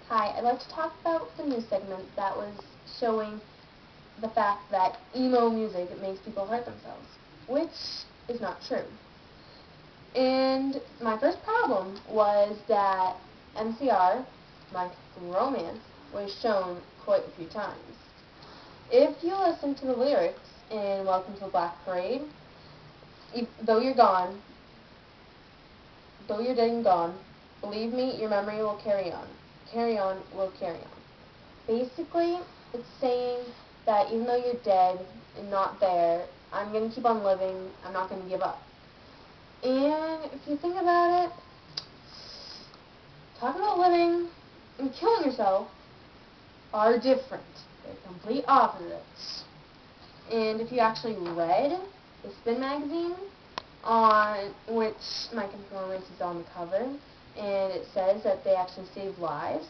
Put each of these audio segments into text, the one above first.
Hi, I'd like to talk about the news segment that was showing the fact that emo music makes people hurt themselves, which is not true. And my first problem was that MCR, My Chemical Romance, was shown quite a few times. If you listen to the lyrics in Welcome to the Black Parade, though you're gone, though you're dead and gone, believe me, your memory will carry on. Carry on will carry on. Basically, it's saying that even though you're dead and not there, I'm going to keep on living, I'm not going to give up. And if you think about it, talking about living and killing yourself are different. They're complete opposites. And if you actually read the Spin magazine, on which My Chemical Romance is on the cover, and it says that they actually save lives,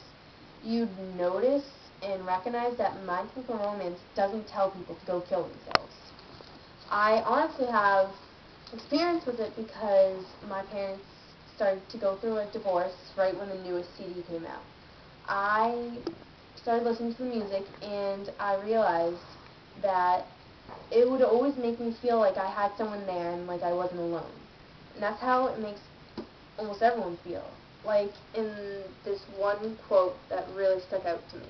you'd notice and recognize that My Chemical Romance doesn't tell people to go kill themselves. I honestly have experience with it because my parents started to go through a divorce right when the newest CD came out. I started listening to the music and I realized that it would always make me feel like I had someone there and like I wasn't alone. And that's how it makes almost everyone feel. Like in this one quote that really stuck out to me.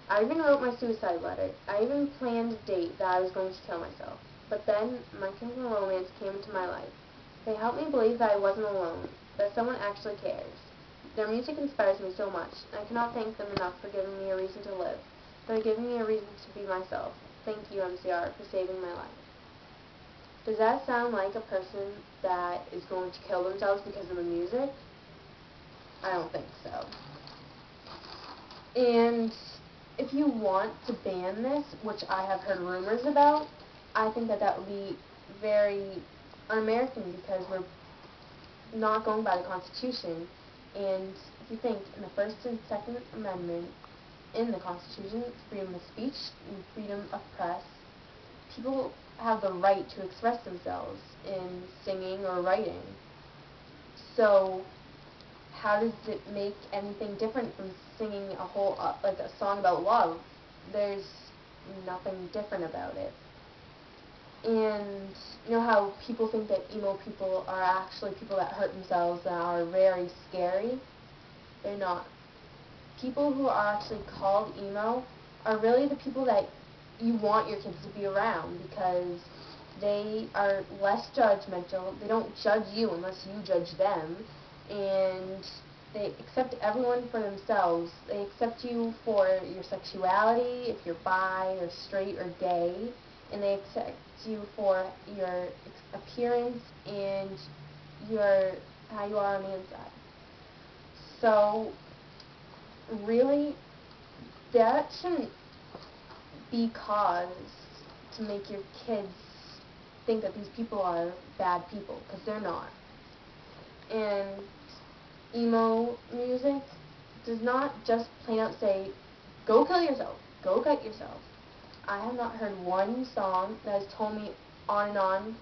I even wrote my suicide letter. I even planned a date that I was going to kill myself. But then My Chemical Romance came into my life. They helped me believe that I wasn't alone, that someone actually cares. Their music inspires me so much, and I cannot thank them enough for giving me a reason to live, for giving me a reason to be myself. Thank you, MCR, for saving my life. Does that sound like a person that is going to kill themselves because of the music? I don't think so. And if you want to ban this, which I have heard rumors about, I think that that would be very un-American because we're not going by the Constitution. And if you think in the First and Second Amendment in the Constitution, freedom of speech and freedom of press, people have the right to express themselves in singing or writing. So how does it make anything different from singing a whole, like a song about love? There's nothing different about it. And you know how people think that emo people are actually people that hurt themselves and are very scary? They're not. People who are actually called emo are really the people that you want your kids to be around because they are less judgmental. They don't judge you unless you judge them. And they accept everyone for themselves. They accept you for your sexuality, if you're bi or straight or gay, and they accept you for your appearance and your how you are on the inside. So really, that shouldn't be cause to make your kids think that these people are bad people, because they're not. And emo music does not just plain out say, go kill yourself, go cut yourself. I have not heard one song that has told me on and on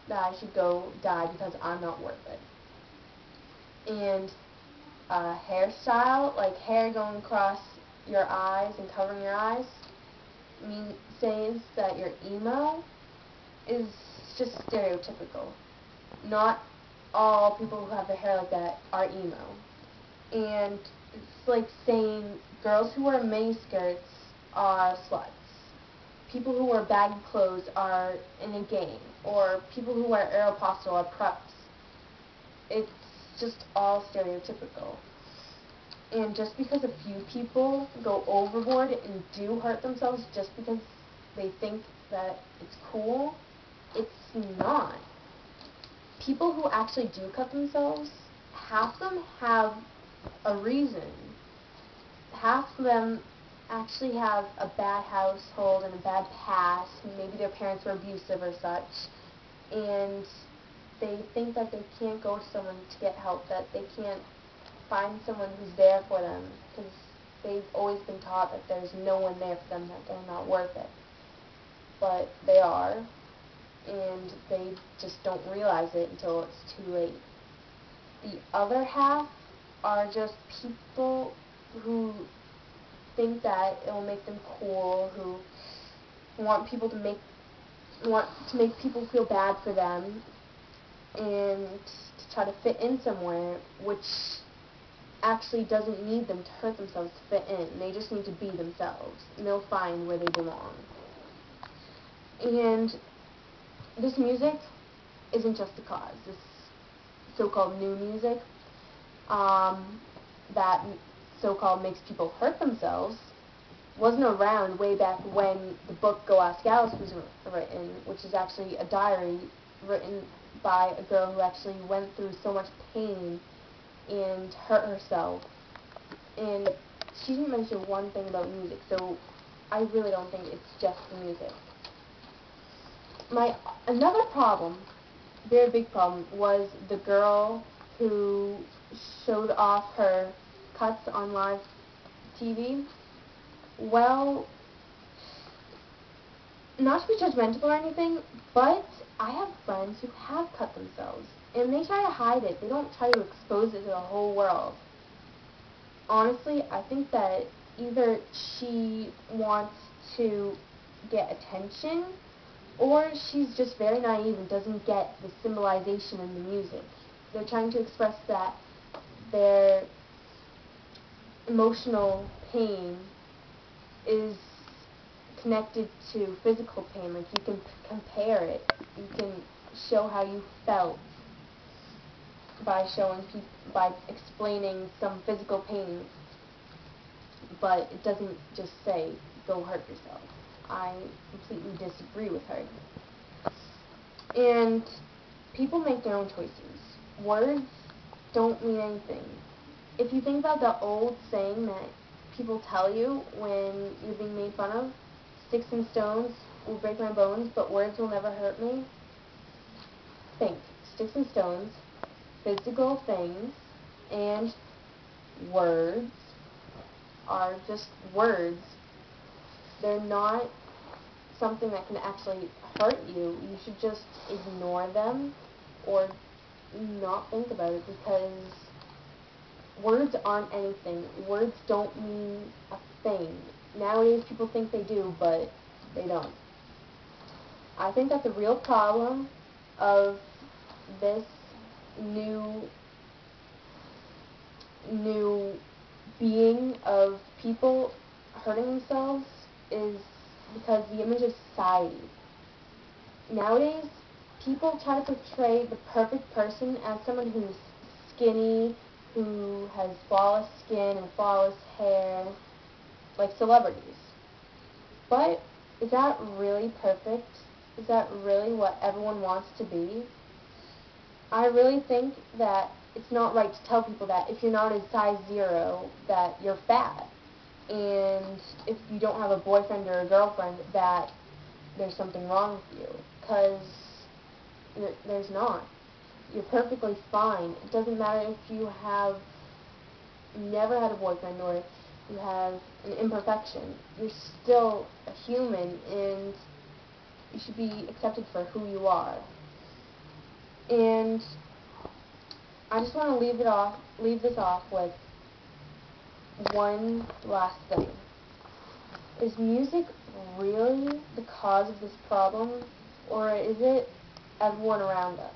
that I should go die because I'm not worth it. And hairstyle, like hair going across your eyes and covering your eyes, says that you're emo, is just stereotypical. Not all people who have their hair like that are emo. And it's like saying girls who wear mini skirts are sluts. People who wear baggy clothes are in a gang. Or people who wear Aeropostale are preps. It's just all stereotypical. And just because a few people go overboard and do hurt themselves just because they think that it's cool, it's not. People who actually do cut themselves, half of them have a reason. Half of them actually have a bad household and a bad past. Maybe their parents were abusive or such. And they think that they can't go to someone to get help, that they can't find someone who's there for them because they've always been taught that there's no one there for them, that they're not worth it. But they are, and they just don't realize it until it's too late. The other half are just people who think that it will make them cool, who want to make people feel bad for them, and to try to fit in somewhere, which actually doesn't need them to hurt themselves to fit in. They just need to be themselves, and they'll find where they belong. And this music isn't just a cause. This so-called new music that so-called makes people hurt themselves wasn't around way back when the book Go Ask Alice was written, which is actually a diary written by a girl who actually went through so much pain and hurt herself. And she didn't mention one thing about music, so I really don't think it's just the music. Another problem, very big problem, was the girl who showed off her cuts on live TV. Well, not to be judgmental or anything, but I have friends who have cut themselves, and they try to hide it. They don't try to expose it to the whole world. Honestly, I think that either she wants to get attention, or she's just very naive and doesn't get the symbolization in the music. They're trying to express that their emotional pain is connected to physical pain. Like, you can compare it. You can show how you felt by explaining some physical pain, but it doesn't just say, go hurt yourself. I completely disagree with her. And people make their own choices. Words don't mean anything. If you think about the old saying that people tell you when you're being made fun of, sticks and stones will break my bones, but words will never hurt me. Think, sticks and stones, physical things, and words are just words. They're not something that can actually hurt you. You should just ignore them or not think about it, because words aren't anything. Words don't mean a thing. Nowadays people think they do, but they don't. I think that the real problem of this new being of people hurting themselves is because the image of society. Nowadays, people try to portray the perfect person as someone who's skinny, who has flawless skin and flawless hair, like celebrities. But is that really perfect? Is that really what everyone wants to be? I really think that it's not right to tell people that if you're not a size 0, that you're fat. And if you don't have a boyfriend or a girlfriend, that there's something wrong with you. Because there's not. You're perfectly fine. It doesn't matter if you have never had a boyfriend or you have an imperfection. You're still a human, and you should be accepted for who you are. And I just want to leave this off with one last thing. Is music really the cause of this problem, or is it everyone around us?